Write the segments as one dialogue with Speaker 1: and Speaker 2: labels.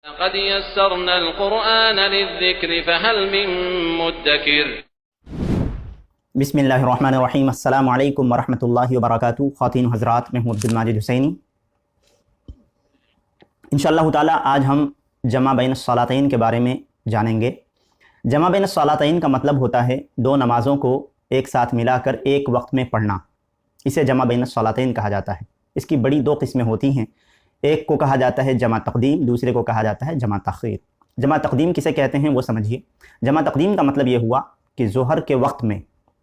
Speaker 1: لقد يسرنا القرآن للذكر فهل من مدكر
Speaker 2: بسم اللہ الرحمن الرحیم۔ السلام علیکم ورحمۃ اللہ وبرکاتہ۔ خواتین و حضرات، میں ہوں عبد الماجد حسینی۔ انشاءاللہ تعالی آج ہم جمع بین الصلاتین کے بارے میں جانیں گے۔ جمع بین الصلاتین کا مطلب ہوتا ہے دو نمازوں کو ایک ساتھ ملا کر ایک وقت میں پڑھنا، اسے جمع بین الصلاتین کہا جاتا ہے۔ اس کی بڑی دو قسمیں ہوتی ہیں، ایک کو کہا جاتا ہے جمع تقدیم، دوسرے کو کہا جاتا ہے جمع تاخیر۔ جمع تقدیم کسے کہتے ہیں وہ سمجھیے۔ جمع تقدیم کا مطلب یہ ہوا کہ ظہر کے وقت میں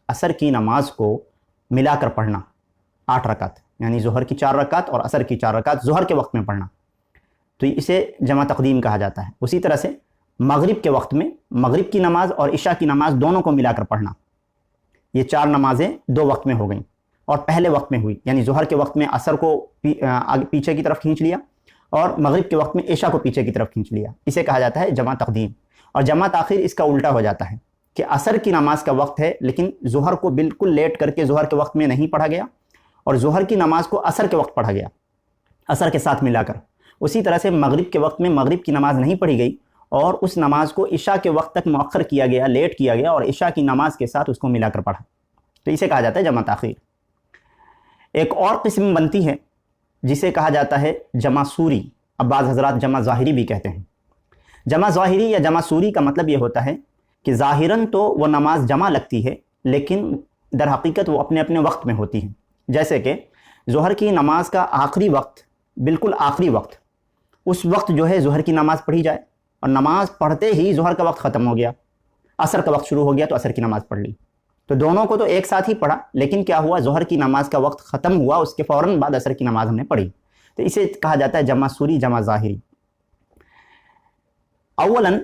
Speaker 2: عصر کی نماز کو ملا کر پڑھنا، 8 رکعت، یعنی ظہر کی 4 رکعت اور عصر کی 4 رکعت ظہر کے وقت میں پڑھنا، تو اسے جمع تقدیم کہا جاتا ہے۔ اسی طرح سے مغرب کے وقت میں مغرب کی نماز اور عشاء کی نماز دونوں کو ملا کر پڑھنا، یہ 4 نمازیں 2 وقت میں ہو گئیں اور پہلے وقت میں ہوئی، یعنی ظہر کے وقت میں عصر کو پیچھے کی طرف کھینچ لیا اور مغرب کے وقت میں عشاء کو پیچھے کی طرف کھینچ لیا، اسے کہا جاتا ہے جمع تقدیم۔ اور جمع تاخیر اس کا الٹا ہو جاتا ہے کہ عصر کی نماز کا وقت ہے لیکن ظہر کو بالکل لیٹ کر کے ظہر کے وقت میں نہیں پڑھا گیا، اور ظہر کی نماز کو عصر کے وقت پڑھا گیا، عصر کے ساتھ ملا کر۔ اسی طرح سے مغرب کے وقت میں مغرب کی نماز نہیں پڑھی گئی اور اس نماز کو عشاء کے وقت تک مؤخر کیا گیا، لیٹ کیا گیا، اور عشاء کی نماز کے ساتھ اس کو ملا کر پڑھا، تو اسے کہا جاتا ہے جمع تاخیر۔ ایک اور قسم بنتی ہے جسے کہا جاتا ہے جمع سوری، اب بعض حضرات جمع ظاہری بھی کہتے ہیں۔ جمع ظاہری یا جمع سوری کا مطلب یہ ہوتا ہے کہ ظاہراً تو وہ نماز جمع لگتی ہے لیکن در حقیقت وہ اپنے اپنے وقت میں ہوتی ہے۔ جیسے کہ ظہر کی نماز کا آخری وقت، بالکل آخری وقت، اس وقت جو ہے ظہر کی نماز پڑھی جائے، اور نماز پڑھتے ہی ظہر کا وقت ختم ہو گیا، عصر کا وقت شروع ہو گیا تو عصر کی نماز پڑھ لی، تو دونوں کو تو ایک ساتھ ہی پڑھا، لیکن کیا ہوا، ظہر کی نماز کا وقت ختم ہوا، اس کے فوراً بعد عصر کی نماز ہم نے پڑھی، تو اسے کہا جاتا ہے جمع سوری، جمع ظاہری۔ اولاً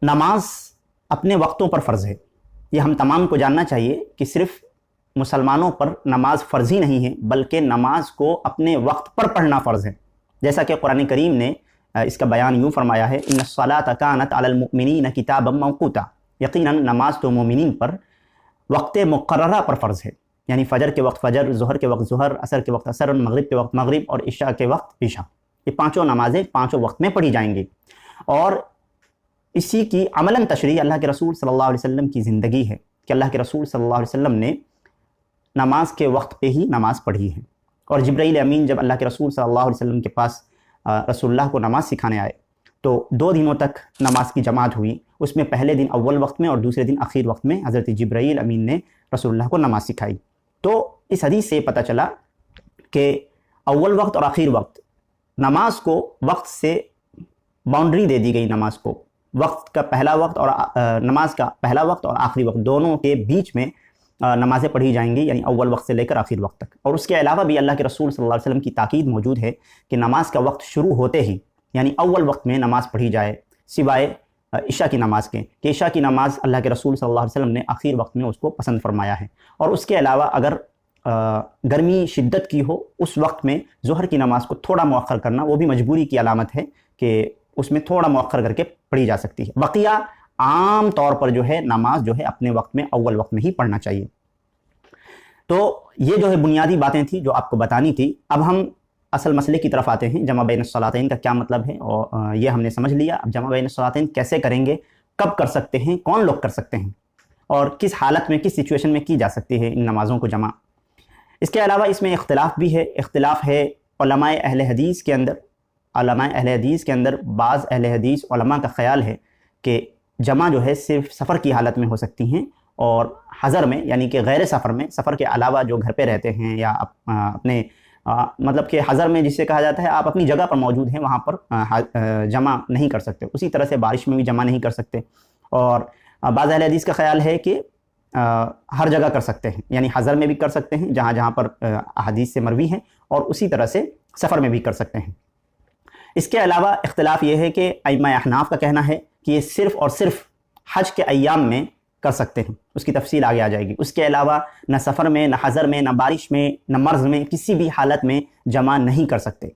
Speaker 2: نماز اپنے وقتوں پر فرض ہے، یہ ہم تمام کو جاننا چاہیے کہ صرف مسلمانوں پر نماز فرض ہی نہیں ہے بلکہ نماز کو اپنے وقت پر پڑھنا فرض ہے، جیسا کہ قرآن کریم نے اس کا بیان یوں فرمایا ہے، ان الصلاۃ کانت علی المؤمنین کتابا موقوتا، یقیناً نماز تو مومنین پر وقت مقررہ پر فرض ہے، یعنی فجر کے وقت فجر، ظہر کے وقت ظہر، عصر کے وقت عصر، مغرب کے وقت مغرب، اور عشاء کے وقت عشاء، یہ پانچوں نمازیں پانچوں وقت میں پڑھی جائیں گی۔ اور اسی کی عملاً تشریح اللہ کے رسول صلی اللہ علیہ وسلم کی زندگی ہے کہ اللہ کے رسول صلی اللہ علیہ وسلم نے نماز کے وقت پہ ہی نماز پڑھی ہے۔ اور جبرائیل امین جب اللہ کے رسول صلی اللہ علیہ وسلم کے پاس رسول اللہ کو نماز سکھانے آئے تو 2 دنوں تک نماز کی جماعت ہوئی، اس میں پہلے دن اول وقت میں اور دوسرے دن اخیر وقت میں حضرت جبرائیل امین نے رسول اللہ کو نماز سکھائی۔ تو اس حدیث سے پتہ چلا کہ اول وقت اور آخر وقت، نماز کو وقت سے باؤنڈری دے دی گئی، نماز کو وقت کا پہلا وقت اور نماز کا پہلا وقت اور آخری وقت دونوں کے بیچ میں نمازیں پڑھی جائیں گی، یعنی اول وقت سے لے کر آخر وقت تک۔ اور اس کے علاوہ بھی اللہ کے رسول صلی اللہ علیہ وسلم کی تاکید موجود ہے کہ نماز کا وقت شروع ہوتے ہی، یعنی اول وقت میں نماز پڑھی جائے، سوائے عشاء کی نماز کے، کہ عشاء کی نماز اللہ کے رسول صلی اللہ علیہ وسلم نے آخر وقت میں اس کو پسند فرمایا ہے۔ اور اس کے علاوہ اگر گرمی شدت کی ہو، اس وقت میں ظہر کی نماز کو تھوڑا مؤخر کرنا، وہ بھی مجبوری کی علامت ہے کہ اس میں تھوڑا مؤخر کر کے پڑھی جا سکتی ہے۔ بقیہ عام طور پر جو ہے نماز جو ہے اپنے وقت میں اول وقت میں ہی پڑھنا چاہیے۔ تو یہ جو ہے بنیادی باتیں تھیں جو آپ کو بتانی تھی۔ اب ہم اصل مسئلے کی طرف آتے ہیں، جمع بین الصلاتین کا کیا مطلب ہے، اور یہ ہم نے سمجھ لیا۔ اب جمع بین الصلاتین کیسے کریں گے، کب کر سکتے ہیں، کون لوگ کر سکتے ہیں، اور کس حالت میں، کس سچویشن میں کی جا سکتی ہے ان نمازوں کو جمع۔ اس کے علاوہ اس میں اختلاف بھی ہے، اختلاف ہے علماء اہل حدیث کے اندر۔ علماء اہل حدیث کے اندر بعض اہل حدیث علماء کا خیال ہے کہ جمع جو ہے صرف سفر کی حالت میں ہو سکتی ہیں، اور حضر میں، یعنی کہ غیر سفر میں، سفر کے علاوہ جو گھر پہ رہتے ہیں یا اپنے مطلب کہ حضر میں جسے کہا جاتا ہے آپ اپنی جگہ پر موجود ہیں، وہاں پر جمع نہیں کر سکتے۔ اسی طرح سے بارش میں بھی جمع نہیں کر سکتے۔ اور بعض اہل حدیث کا خیال ہے کہ ہر جگہ کر سکتے ہیں، یعنی حضر میں بھی کر سکتے ہیں جہاں جہاں پر احادیث سے مروی ہیں، اور اسی طرح سے سفر میں بھی کر سکتے ہیں۔ اس کے علاوہ اختلاف یہ ہے کہ ائمہ احناف کا کہنا ہے کہ یہ صرف اور صرف حج کے ایام میں کر سکتے ہیں، اس کی تفصیل آگے آ جائے گی۔ اس کے علاوہ نہ سفر میں، نہ حضر میں، نہ بارش میں، نہ مرض میں، کسی بھی حالت میں جمع نہیں کر سکتے،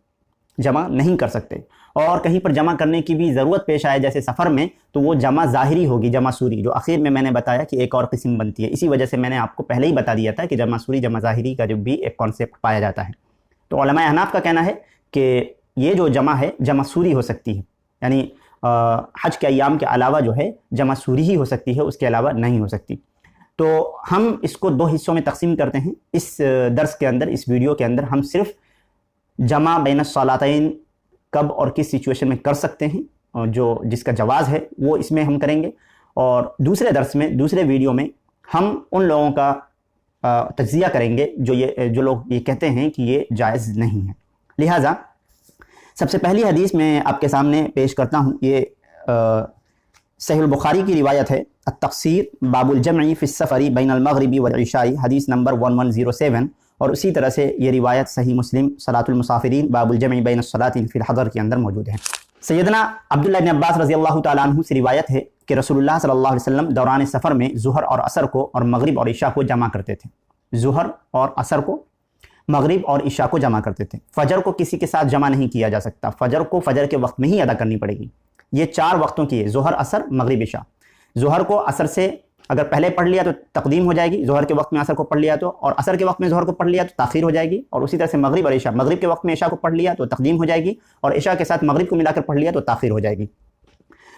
Speaker 2: جمع نہیں کر سکتے۔ اور کہیں پر جمع کرنے کی بھی ضرورت پیش آئے جیسے سفر میں، تو وہ جمع ظاہری ہوگی، جمع سوری، جو آخر میں نے بتایا کہ ایک اور قسم بنتی ہے۔ اسی وجہ سے میں نے آپ کو پہلے ہی بتا دیا تھا کہ جمع سوری، جمع ظاہری کا جو بھی ایک کانسیپٹ پایا جاتا ہے۔ تو علماء احناف کا کہنا ہے کہ یہ جو جمع ہے جمع سوری ہو سکتی ہے، یعنی حج کے ایام کے علاوہ جو ہے جمع سوری ہی ہو سکتی ہے، اس کے علاوہ نہیں ہو سکتی۔ تو ہم اس کو دو حصوں میں تقسیم کرتے ہیں۔ اس درس کے اندر، اس ویڈیو کے اندر ہم صرف جمع بین الصلاتین کب اور کس سچویشن میں کر سکتے ہیں، اور جس کا جواز ہے وہ اس میں ہم کریں گے، اور دوسرے درس میں، دوسرے ویڈیو میں ہم ان لوگوں کا تجزیہ کریں گے جو لوگ یہ کہتے ہیں کہ یہ جائز نہیں ہے۔ لہٰذا سب سے پہلی حدیث میں آپ کے سامنے پیش کرتا ہوں، یہ صحیح البخاری کی روایت ہے، التقصیر باب الجمع فی السفر بین المغرب والعشاء، حدیث نمبر 1107، اور اسی طرح سے یہ روایت صحیح مسلم صلاۃ المسافرین باب الجمع بین الصلاۃ فی الحضر کے اندر موجود ہے۔ سیدنا عبداللہ بن عباس رضی اللہ تعالیٰ عنہ سے روایت ہے کہ رسول اللہ صلی اللہ علیہ وسلم دوران سفر میں ظہر اور عصر کو اور مغرب اور عشاء کو جمع کرتے تھے۔ ظہر اور عصر کو، مغرب اور عشاء کو جمع کرتے تھے۔ فجر کو کسی کے ساتھ جمع نہیں کیا جا سکتا، فجر کو فجر کے وقت میں ہی ادا کرنی پڑے گی۔ یہ 4 وقتوں کی ہے، ظہر، عصر، مغرب، عشاء۔ ظہر کو عصر سے اگر پہلے پڑھ لیا تو تقدیم ہو جائے گی، ظہر کے وقت میں عصر کو پڑھ لیا تو، اور عصر کے وقت میں ظہر کو پڑھ لیا تو تاخیر ہو جائے گی، اور اسی طرح سے مغرب اور عشاء، مغرب کے وقت میں عشاء کو پڑھ لیا تو تقدیم ہو جائے گی، اور عشاء کے ساتھ مغرب کو ملا کر پڑھ لیا تو تاخیر ہو جائے گی۔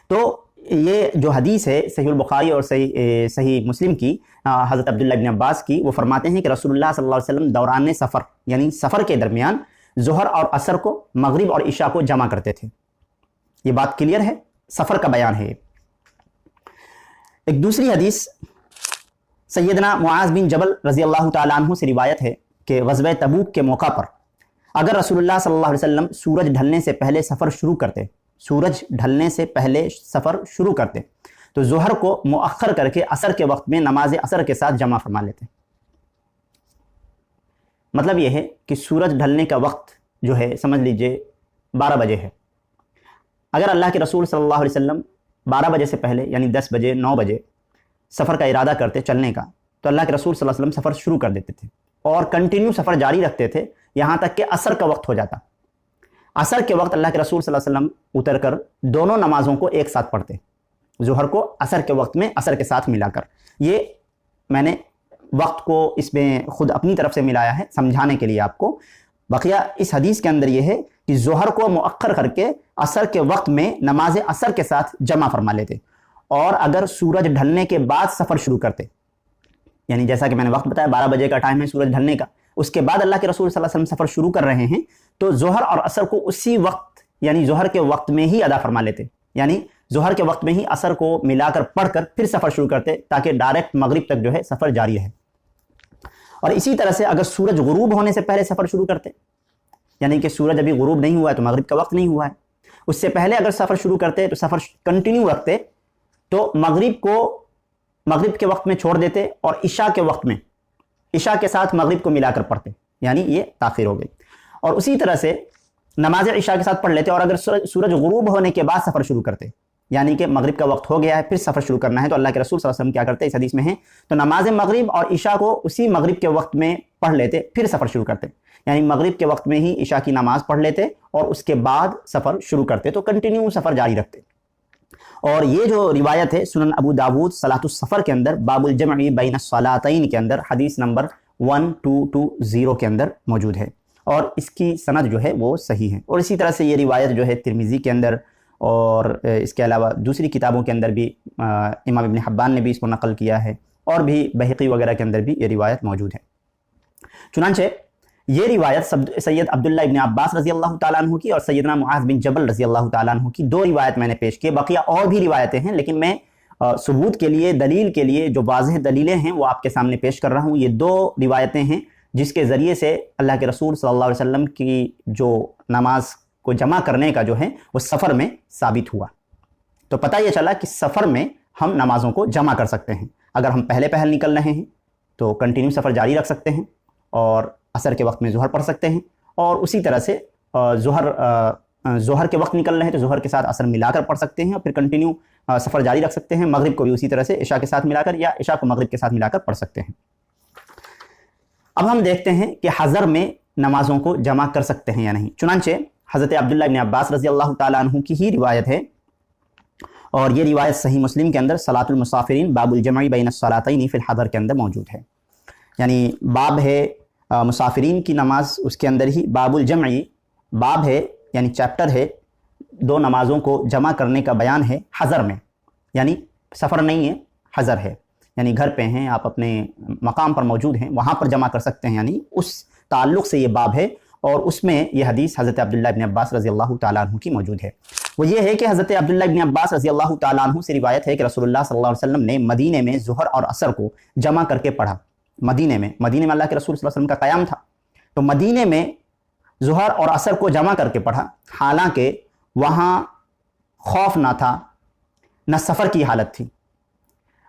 Speaker 2: تو یہ جو حدیث ہے صحیح البخاری اور صحیح مسلم کی، حضرت عبداللہ بن عباس کی، وہ فرماتے ہیں کہ رسول اللہ صلی اللہ علیہ وسلم دوران سفر، یعنی سفر کے درمیان ظہر اور عصر کو، مغرب اور عشاء کو جمع کرتے تھے۔ یہ بات کلیئر ہے، سفر کا بیان ہے۔ ایک دوسری حدیث سیدنا معاذ بن جبل رضی اللہ تعالیٰ عنہ سے روایت ہے کہ غزوہ تبوک کے موقع پر اگر رسول اللہ صلی اللہ علیہ وسلم سورج ڈھلنے سے پہلے سفر شروع کرتے، سورج ڈھلنے سے پہلے سفر شروع کرتے تو ظہر کو مؤخر کر کے عصر کے وقت میں نماز عصر کے ساتھ جمع فرما لیتے۔ مطلب یہ ہے کہ سورج ڈھلنے کا وقت جو ہے سمجھ لیجئے 12 بجے ہے۔ اگر اللہ کے رسول صلی اللہ علیہ وسلم 12 بجے سے پہلے یعنی 10 بجے 9 بجے سفر کا ارادہ کرتے چلنے کا، تو اللہ کے رسول صلی اللہ علیہ وسلم سفر شروع کر دیتے تھے اور کنٹینیو سفر جاری رکھتے تھے یہاں تک کہ عصر کا وقت ہو جاتا۔ عصر کے وقت اللہ کے رسول صلی اللہ علیہ وسلم اتر کر دونوں نمازوں کو ایک ساتھ پڑھتے، ظہر کو عصر کے وقت میں عصر کے ساتھ ملا کر۔ یہ میں نے وقت کو اس میں خود اپنی طرف سے ملایا ہے سمجھانے کے لیے آپ کو۔ بقیہ اس حدیث کے اندر یہ ہے کہ ظہر کو مؤخر کر کے عصر کے وقت میں نماز عصر کے ساتھ جمع فرما لیتے، اور اگر سورج ڈھلنے کے بعد سفر شروع کرتے، یعنی جیسا کہ میں نے وقت بتایا 12 بجے کا ٹائم ہے سورج ڈھلنے کا، اس کے بعد اللہ کے رسول صلی اللہ علیہ وسلم سفر شروع کر رہے ہیں تو ظہر اور عصر کو اسی وقت یعنی ظہر کے وقت میں ہی ادا فرما لیتے، یعنی ظہر کے وقت میں ہی عصر کو ملا کر پڑھ کر پھر سفر شروع کرتے تاکہ ڈائریکٹ مغرب تک جو ہے سفر جاری رہے۔ اور اسی طرح سے اگر سورج غروب ہونے سے پہلے سفر شروع کرتے، یعنی کہ سورج ابھی غروب نہیں ہوا ہے تو مغرب کا وقت نہیں ہوا ہے، اس سے پہلے اگر سفر شروع کرتے تو سفر کنٹینیو رکھتے تو مغرب کے وقت میں چھوڑ دیتے اور عشاء کے وقت میں عشاء کے ساتھ مغرب کو ملا کر پڑھتے، یعنی یہ تاخیر ہو گئی۔ اور اسی طرح سے نماز عشاء کے ساتھ پڑھ لیتے، اور اگر سورج غروب ہونے کے بعد سفر شروع کرتے، یعنی کہ مغرب کا وقت ہو گیا ہے پھر سفر شروع کرنا ہے، تو اللہ کے رسول صلی اللہ علیہ وسلم کیا کرتے اس حدیث میں ہے، تو نماز مغرب اور عشاء کو اسی مغرب کے وقت میں پڑھ لیتے پھر سفر شروع کرتے، یعنی مغرب کے وقت میں ہی عشاء کی نماز پڑھ لیتے اور اس کے بعد سفر شروع کرتے، تو کنٹینیو سفر جاری رکھتے۔ اور یہ جو روایت ہے سنن ابو داود صلاۃ السفر کے اندر باب الجمع بین الصلاتین کے اندر حدیث نمبر 1220 کے اندر موجود ہے، اور اس کی سند جو ہے وہ صحیح ہے۔ اور اسی طرح سے یہ روایت جو ہے ترمذی کے اندر اور اس کے علاوہ دوسری کتابوں کے اندر بھی امام ابن حبان نے بھی اس کو نقل کیا ہے، اور بھی بہقی وغیرہ کے اندر بھی یہ روایت موجود ہے۔ چنانچہ یہ روایت سید عبداللہ ابن عباس رضی اللہ تعالیٰ عنہ کی اور سیدنا معاذ بن جبل رضی اللہ تعالیٰ عنہ کی 2 روایت میں نے پیش کی، بقیہ اور بھی روایتیں ہیں، لیکن میں ثبوت کے لیے، دلیل کے لیے جو واضح دلیلیں ہیں وہ آپ کے سامنے پیش کر رہا ہوں۔ یہ 2 روایتیں ہیں جس کے ذریعے سے اللہ کے رسول صلی اللہ علیہ وسلم کی جو نماز کو جمع کرنے کا جو ہے وہ سفر میں ثابت ہوا۔ تو پتہ یہ چلا کہ سفر میں ہم نمازوں کو جمع کر سکتے ہیں، اگر ہم پہلے نکل رہے ہیں تو کنٹینیو سفر جاری رکھ سکتے ہیں، اور عصر کے وقت میں ظہر پڑھ سکتے ہیں، اور اسی طرح سے ظہر کے وقت نکل رہے ہیں تو ظہر کے ساتھ عصر ملا کر پڑھ سکتے ہیں، اور پھر کنٹینیو سفر جاری رکھ سکتے ہیں، مغرب کو بھی اسی طرح سے عشاء کے ساتھ ملا کر یا عشاء کو مغرب کے ساتھ ملا کر پڑھ سکتے ہیں۔ اب ہم دیکھتے ہیں کہ حضر میں نمازوں کو جمع کر سکتے ہیں یا نہیں۔ چنانچہ حضرت عبداللہ بن عباس رضی اللہ تعالیٰ عنہ کی ہی روایت ہے، اور یہ روایت صحیح مسلم کے اندر صلاۃ المسافرین باب الجمع بین الصلاتین فی الحضر کے اندر موجود ہے، یعنی باب ہے مسافرین کی نماز، اس کے اندر ہی باب الجمع باب ہے یعنی چیپٹر ہے، 2 نمازوں کو جمع کرنے کا بیان ہے حضر میں، یعنی سفر نہیں ہے، حضر ہے، یعنی گھر پہ ہیں آپ، اپنے مقام پر موجود ہیں، وہاں پر جمع کر سکتے ہیں، یعنی اس تعلق سے یہ باب ہے، اور اس میں یہ حدیث حضرت عبداللہ ابن عباس رضی اللہ تعالیٰ عنہ کی موجود ہے۔ وہ یہ ہے کہ حضرت عبداللہ ابن عباس رضی اللہ تعالیٰ عنہ سے روایت ہے کہ رسول اللہ صلی اللہ علیہ وسلم نے مدینے میں ظہر اور عصر کو جمع کر کے پڑھا۔ مدینے میں اللہ کے رسول صلی اللہ علیہ وسلم کا قیام تھا، تو مدینے میں ظہر اور عصر کو جمع کر کے پڑھا، حالانکہ وہاں خوف نہ تھا، نہ سفر کی حالت تھی۔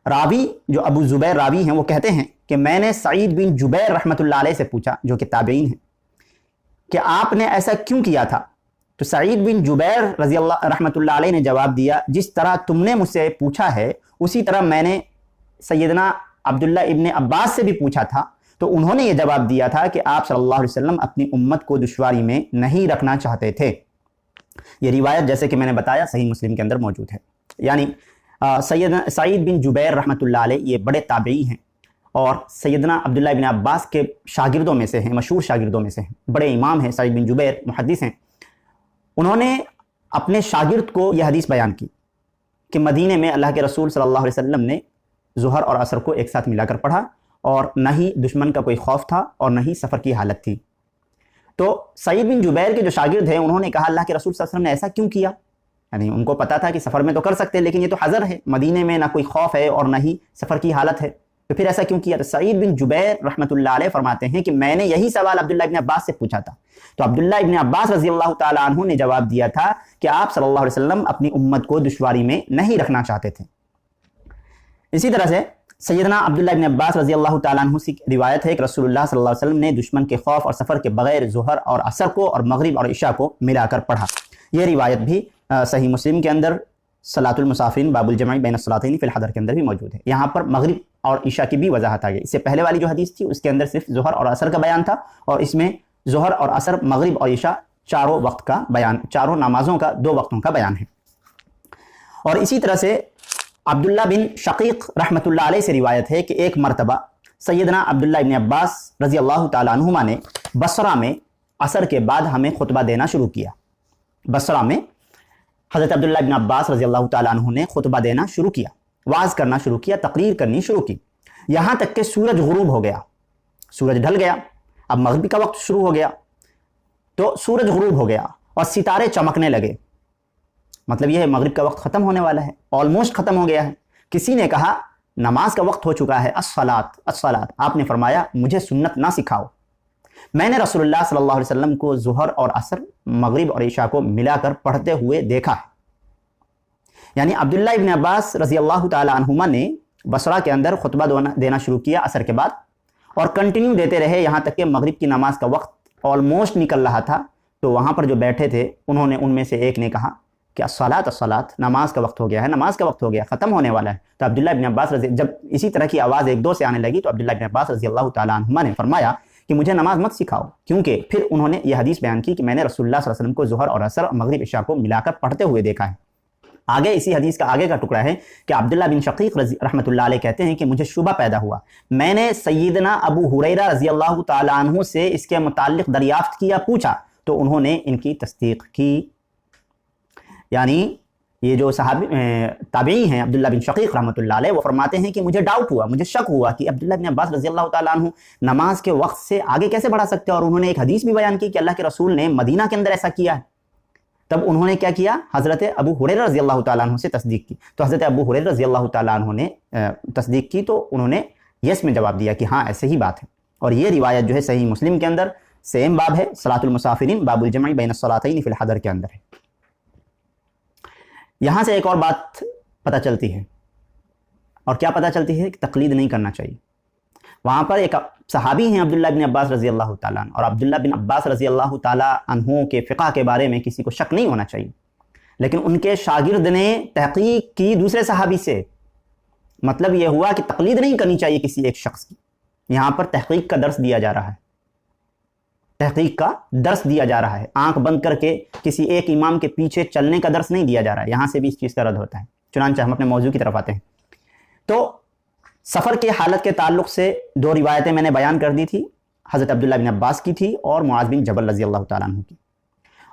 Speaker 2: راوی جو ابو زبیر راوی ہیں وہ کہتے ہیں کہ میں نے سعید بن جبیر رحمۃ اللہ علیہ سے پوچھا، جو کہ تابعین ہیں، کہ آپ نے ایسا کیوں کیا تھا؟ تو سعید بن جبیر رضی اللہ رحمۃ اللہ علیہ نے جواب دیا، جس طرح تم نے مجھ سے پوچھا ہے اسی طرح میں نے سیدنا عبداللہ ابن عباس سے بھی پوچھا تھا، تو انہوں نے یہ جواب دیا تھا کہ آپ صلی اللہ علیہ وسلم اپنی امت کو دشواری میں نہیں رکھنا چاہتے تھے۔ یہ روایت جیسے کہ میں نے بتایا صحیح مسلم کے اندر موجود ہے۔ یعنی سعید بن جبیر رحمۃ اللہ علیہ یہ بڑے تابعی ہیں، اور سیدنا عبداللہ ابن عباس کے شاگردوں میں سے ہیں، مشہور شاگردوں میں سے ہیں، بڑے امام ہیں سعید بن جبیر، محدث ہیں۔ انہوں نے اپنے شاگرد کو یہ حدیث بیان کی کہ مدینے میں اللہ کے رسول صلی اللہ علیہ وسلم نے ظہر اور عصر کو ایک ساتھ ملا کر پڑھا، اور نہ ہی دشمن کا کوئی خوف تھا اور نہ ہی سفر کی حالت تھی۔ تو سعید بن جبیر کے جو شاگرد ہیں انہوں نے کہا اللہ کے رسول صلی اللہ علیہ وسلم نے ایسا کیوں کیا؟ یعنی ان کو پتا تھا کہ سفر میں تو کر سکتے، لیکن یہ تو حضر ہے، مدینے میں نہ کوئی خوف ہے اور نہ ہی سفر کی حالت ہے، تو پھر ایسا کیوں کیا؟ تو سعید بن جبیر رحمۃ اللہ علیہ فرماتے ہیں کہ میں نے یہی سوال عبداللہ ابن عباس سے پوچھا تھا، تو عبداللہ ابن عباس رضی اللہ تعالیٰ عنہ نے جواب دیا تھا کہ آپ صلی اللہ علیہ وسلم اپنی امت کو دشواری میں نہیں رکھنا چاہتے تھے۔ اسی طرح سے سیدنا عبداللہ ابن عباس رضی اللہ تعالیٰ عنہ سے روایت ہے کہ رسول اللہ صلی اللہ علیہ وسلم نے دشمن کے خوف اور سفر کے بغیر ظہر اور عصر کو اور مغرب اور عشاء کو ملا کر پڑھا۔ یہ روایت بھی صحیح مسلم کے اندر صلاۃ المسافرین باب الجمع بین الصلاتین فی الحضر کے اندر بھی موجود ہے۔ یہاں پر مغرب اور عشاء کی بھی وضاحت آ گئی۔ اس سے پہلے والی جو حدیث تھی اس کے اندر صرف ظہر اور عصر کا بیان تھا، اور اس میں ظہر اور عصر، مغرب اور عشاء چاروں وقت کا بیان، چاروں نمازوں کا 2 وقتوں کا بیان ہے۔ اور اسی طرح سے عبداللہ بن شقیق رحمۃ اللہ علیہ سے روایت ہے کہ ایک مرتبہ سیدنا عبداللہ ابن عباس رضی اللہ تعالیٰ عنہما نے بصرہ میں عصر کے بعد ہمیں خطبہ دینا شروع کیا۔ بصرہ میں حضرت عبداللہ ابن عباس رضی اللہ تعالیٰ عنہ نے خطبہ دینا شروع کیا، وعظ کرنا شروع کیا، تقریر کرنی شروع کی، یہاں تک کہ سورج غروب ہو گیا، سورج ڈھل گیا، اب مغرب کا وقت شروع ہو گیا، تو سورج غروب ہو گیا اور ستارے چمکنے لگے، مطلب یہ ہے مغرب کا وقت ختم ہونے والا ہے، آلموسٹ ختم ہو گیا ہے۔ کسی نے کہا نماز کا وقت ہو چکا ہے، الصلاۃ الصلاۃ، آپ نے فرمایا مجھے سنت نہ سکھاؤ۔ میں نے رسول اللہ صلی اللہ علیہ وسلم کو ظہر اور عصر، مغرب اور عشاء کو ملا کر پڑھتے ہوئے دیکھا ہے۔ یعنی عبداللہ ابن عباس رضی اللہ تعالی عنہما نے بصرہ کے اندر خطبہ دینا شروع کیا عصر کے بعد، اور کنٹینیو دیتے رہے یہاں تک کہ مغرب کی نماز کا وقت آلموسٹ نکل رہا تھا۔ تو وہاں پر جو بیٹھے تھے انہوں نے، ان میں سے ایک نے کہا کہ الصلاۃ الصلاۃ، نماز کا وقت ہو گیا ہے، نماز کا وقت ہو گیا، ختم ہونے والا ہے۔ تو عبداللہ ابن عباس جب اسی طرح کی آواز 1-2 سے آنے لگی تو عبداللہ ابن عباس رضی اللہ تعالیٰ عنہما نے فرمایا کہ مجھے نماز مت سکھاؤ، کیونکہ پھر انہوں نے یہ حدیث بیان کی کہ میں نے رسول اللہ صلی اللہ علیہ وسلم کو ظہر اور عصر اور مغرب عشاء کو ملا کر پڑھتے ہوئے دیکھا ہے۔ آگے اسی حدیث کا آگے کا ٹکڑا ہے کہ عبداللہ بن شقیق رحمۃ اللہ علیہ کہتے ہیں کہ مجھے شبہ پیدا ہوا، میں نے سیدنا ابو ہریرہ رضی اللہ تعالیٰ عنہ سے اس کے متعلق دریافت کیا، پوچھا، تو انہوں نے ان کی تصدیق کی۔ یعنی یہ جو صحابی تابعی ہیں عبداللہ بن شقیق رحمۃ اللہ علیہ، وہ فرماتے ہیں کہ مجھے ڈاؤٹ ہوا، مجھے شک ہوا کہ عبداللہ بن عباس رضی اللہ تعالیٰ عنہ نماز کے وقت سے آگے کیسے بڑھا سکتے ہیں، اور انہوں نے ایک حدیث بھی بیان کی کہ اللہ کے رسول نے مدینہ کے اندر ایسا کیا ہے۔ تب انہوں نے کیا کیا؟ حضرت ابو ہریرہ رضی اللہ تعالیٰ عنہ سے تصدیق کی۔ تو حضرت ابو ہریرہ رضی اللہ تعالیٰ عنہ نے تصدیق کی، تو انہوں نے یس میں جواب دیا کہ ہاں ایسے ہی بات ہے۔ اور یہ روایت جو ہے صحیح مسلم کے اندر سیم باب ہے، صلاۃ المسافرین باب الجمع بین الصلاتین فی الحضر کے اندر ہے۔ یہاں سے ایک اور بات پتہ چلتی ہے، اور کیا پتہ چلتی ہے؟ کہ تقلید نہیں کرنا چاہیے۔ وہاں پر ایک صحابی ہیں عبداللہ بن عباس رضی اللہ تعالیٰ عنہ، اور عبداللہ بن عباس رضی اللہ تعالیٰ عنہ کے فقہ کے بارے میں کسی کو شک نہیں ہونا چاہیے، لیکن ان کے شاگرد نے تحقیق کی دوسرے صحابی سے، مطلب یہ ہوا کہ تقلید نہیں کرنی چاہیے کسی ایک شخص کی۔ یہاں پر تحقیق کا درس دیا جا رہا ہے، تحقیق کا درس دیا جا رہا ہے، آنکھ بند کر کے کسی ایک امام کے پیچھے چلنے کا درس نہیں دیا جا رہا ہے۔ یہاں سے بھی اس چیز کا رد ہوتا ہے۔ چنانچہ ہم اپنے موضوع کی طرف آتے ہیں۔ تو سفر کے حالت کے تعلق سے 2 روایتیں میں نے بیان کر دی تھی، حضرت عبداللہ بن عباس کی تھی اور معاذ بن جبل رضی اللہ تعالیٰ عنہ کی۔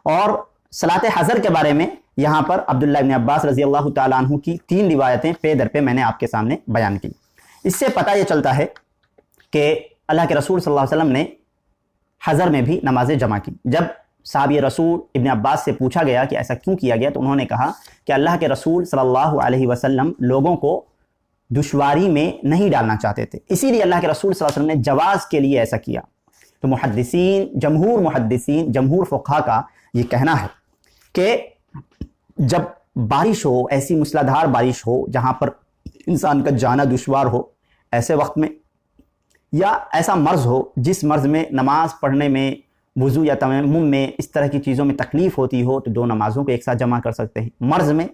Speaker 2: اور صلاۃ حضر کے بارے میں یہاں پر عبداللہ ابن عباس رضی اللہ تعالیٰ عنہ کی 3 روایتیں پے در پہ میں نے آپ کے سامنے بیان کی۔ اس سے پتہ یہ چلتا ہے کہ اللہ کے رسول صلی اللہ علیہ وسلم نے حضر میں بھی نمازیں جمع کی۔ جب صحابی رسول ابن عباس سے پوچھا گیا کہ ایسا کیوں کیا گیا تو انہوں نے کہا کہ اللہ کے رسول صلی اللہ علیہ وسلم لوگوں کو دشواری میں نہیں ڈالنا چاہتے تھے، اسی لیے اللہ کے رسول صلی اللہ علیہ وسلم نے جواز کے لیے ایسا کیا۔ تو محدثین جمہور فقہا کا یہ کہنا ہے کہ جب بارش ہو، ایسی موسلادھار بارش ہو جہاں پر انسان کا جانا دشوار ہو، ایسے وقت میں یا ایسا مرض ہو جس مرض میں نماز پڑھنے میں، وضو یا تیمم میں اس طرح کی چیزوں میں تکلیف ہوتی ہو تو 2 نمازوں کو ایک ساتھ جمع کر سکتے ہیں۔ مرض میں،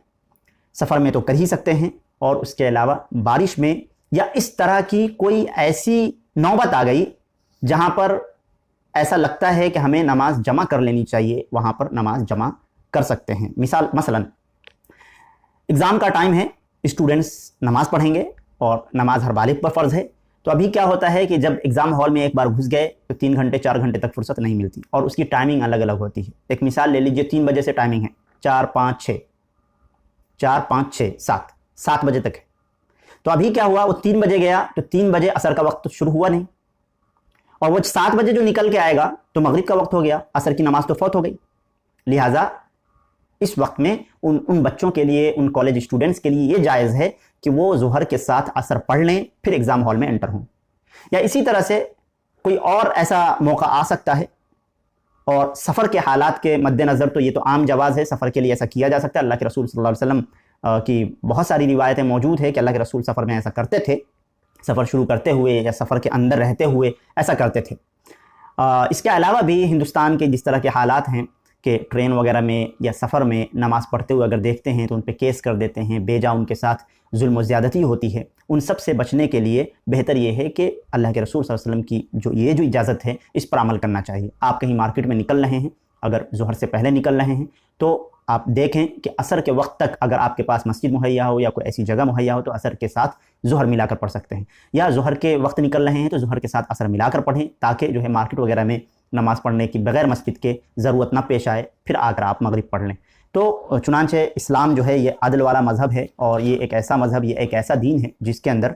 Speaker 2: سفر میں تو کر ہی سکتے ہیں، اور اس کے علاوہ بارش میں یا اس طرح کی کوئی ایسی نوبت آ گئی جہاں پر ایسا لگتا ہے کہ ہمیں نماز جمع کر لینی چاہیے، وہاں پر نماز جمع کر سکتے ہیں۔ مثلا ایگزام کا ٹائم ہے، اسٹوڈنٹس نماز پڑھیں گے اور نماز ہر بالغ پر فرض ہے، تو ابھی کیا ہوتا ہے کہ جب ایگزام ہال میں ایک بار گھس گئے تو 3 گھنٹے 4 گھنٹے تک فرصت نہیں ملتی، اور اس کی ٹائمنگ الگ الگ ہوتی ہے۔ ایک مثال لے لیجئے، 3 بجے سے ٹائمنگ ہے، 4 5 6 7 بجے تک ہے۔ تو ابھی کیا ہوا، وہ 3 بجے گیا تو 3 بجے عصر کا وقت شروع ہوا نہیں، اور وہ 7 بجے جو نکل کے آئے گا تو مغرب کا وقت ہو گیا، عصر کی نماز تو فوت ہو گئی۔ لہٰذا اس وقت میں ان بچوں کے لیے، ان کالج اسٹوڈنٹس کے لیے یہ جائز ہے کہ وہ ظہر کے ساتھ عصر پڑھ لیں، پھر ایگزام ہال میں انٹر ہوں۔ یا اسی طرح سے کوئی اور ایسا موقع آ سکتا ہے، اور سفر کے حالات کے مد نظر تو یہ تو عام جواز ہے، سفر کے لیے ایسا کیا جا سکتا ہے۔ اللہ کے رسول صلی اللہ علیہ وسلم کی بہت ساری روایتیں موجود ہیں کہ اللہ کے رسول سفر میں ایسا کرتے تھے، سفر شروع کرتے ہوئے یا سفر کے اندر رہتے ہوئے ایسا کرتے تھے۔ اس کے علاوہ بھی ہندوستان کے جس طرح کے حالات ہیں کہ ٹرین وغیرہ میں یا سفر میں نماز پڑھتے ہوئے اگر دیکھتے ہیں تو ان پہ کیس کر دیتے ہیں، بیجا ان کے ساتھ ظلم و زیادتی ہوتی ہے۔ ان سب سے بچنے کے لیے بہتر یہ ہے کہ اللہ کے رسول صلی اللہ علیہ وسلم کی جو اجازت ہے اس پر عمل کرنا چاہیے۔ آپ کہیں مارکیٹ میں نکل رہے ہیں، اگر ظہر سے پہلے نکل رہے ہیں تو آپ دیکھیں کہ عصر کے وقت تک اگر آپ کے پاس مسجد مہیا ہو یا کوئی ایسی جگہ مہیا ہو تو عصر کے ساتھ ظہر ملا کر پڑھ سکتے ہیں، یا ظہر کے وقت نکل رہے ہیں تو ظہر کے ساتھ عصر ملا کر پڑھیں، تاکہ جو ہے مارکیٹ وغیرہ میں نماز پڑھنے کی بغیر مسجد کے ضرورت نہ پیش آئے، پھر آ کر آپ مغرب پڑھ لیں۔ تو چنانچہ اسلام جو ہے یہ عدل والا مذہب ہے، اور یہ ایک ایسا مذہب، یہ ایک ایسا دین ہے جس کے اندر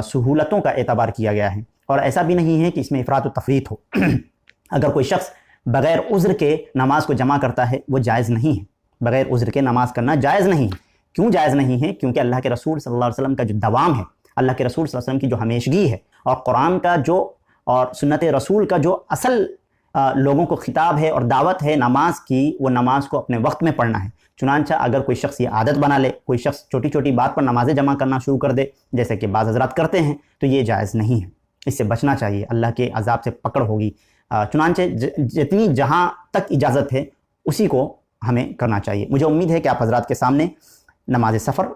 Speaker 2: سہولتوں کا اعتبار کیا گیا ہے، اور ایسا بھی نہیں ہے کہ اس میں افراط و تفریط ہو۔ اگر کوئی شخص بغیر عذر کے نماز کو جمع کرتا ہے وہ جائز نہیں ہے، بغیر عذر کے نماز کرنا جائز نہیں ہے۔ کیوں جائز نہیں ہے؟ کیونکہ اللہ کے رسول صلی اللہ علیہ وسلم کا جو دوام ہے، اللہ کے رسول صلی اللہ علیہ وسلم کی جو ہمیشگی ہے، اور قرآن کا اور سنت رسول کا جو اصل لوگوں کو خطاب ہے اور دعوت ہے نماز کی، وہ نماز کو اپنے وقت میں پڑھنا ہے۔ چنانچہ اگر کوئی شخص یہ عادت بنا لے، کوئی شخص چھوٹی چھوٹی بات پر نمازیں جمع کرنا شروع کر دے، جیسے کہ بعض حضرات کرتے ہیں، تو یہ جائز نہیں ہے، اس سے بچنا چاہیے، اللہ کے عذاب سے پکڑ ہوگی۔ چنانچہ جتنی جہاں تک اجازت ہے اسی کو ہمیں کرنا چاہیے۔ مجھے امید ہے کہ آپ حضرات کے سامنے نماز سفر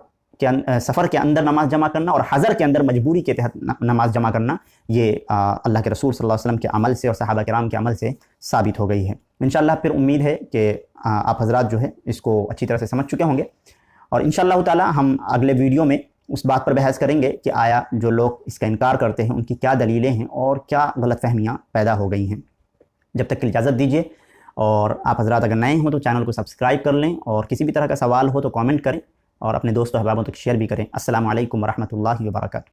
Speaker 2: کے اندر نماز جمع کرنا اور حضر کے اندر مجبوری کے تحت نماز جمع کرنا، یہ اللہ کے رسول صلی اللہ علیہ وسلم کے عمل سے اور صحابہ کرام کے عمل سے ثابت ہو گئی ہے۔ انشاءاللہ پھر امید ہے کہ آپ حضرات جو ہے اس کو اچھی طرح سے سمجھ چکے ہوں گے، اور انشاءاللہ تعالی ہم اگلے ویڈیو میں اس بات پر بحث کریں گے کہ آیا جو لوگ اس کا انکار کرتے ہیں ان کی کیا دلیلیں ہیں اور کیا غلط فہمیاں پیدا ہو گئی ہیں۔ جب تک کے لیے اجازت دیجیے، اور آپ حضرات اگر نئے ہوں تو چینل کو سبسکرائب کر لیں، اور کسی بھی طرح کا سوال ہو تو کامنٹ کریں، اور اپنے دوست و احبابوں تک شیئر بھی کریں۔ السلام علیکم ورحمۃ اللہ وبرکاتہ۔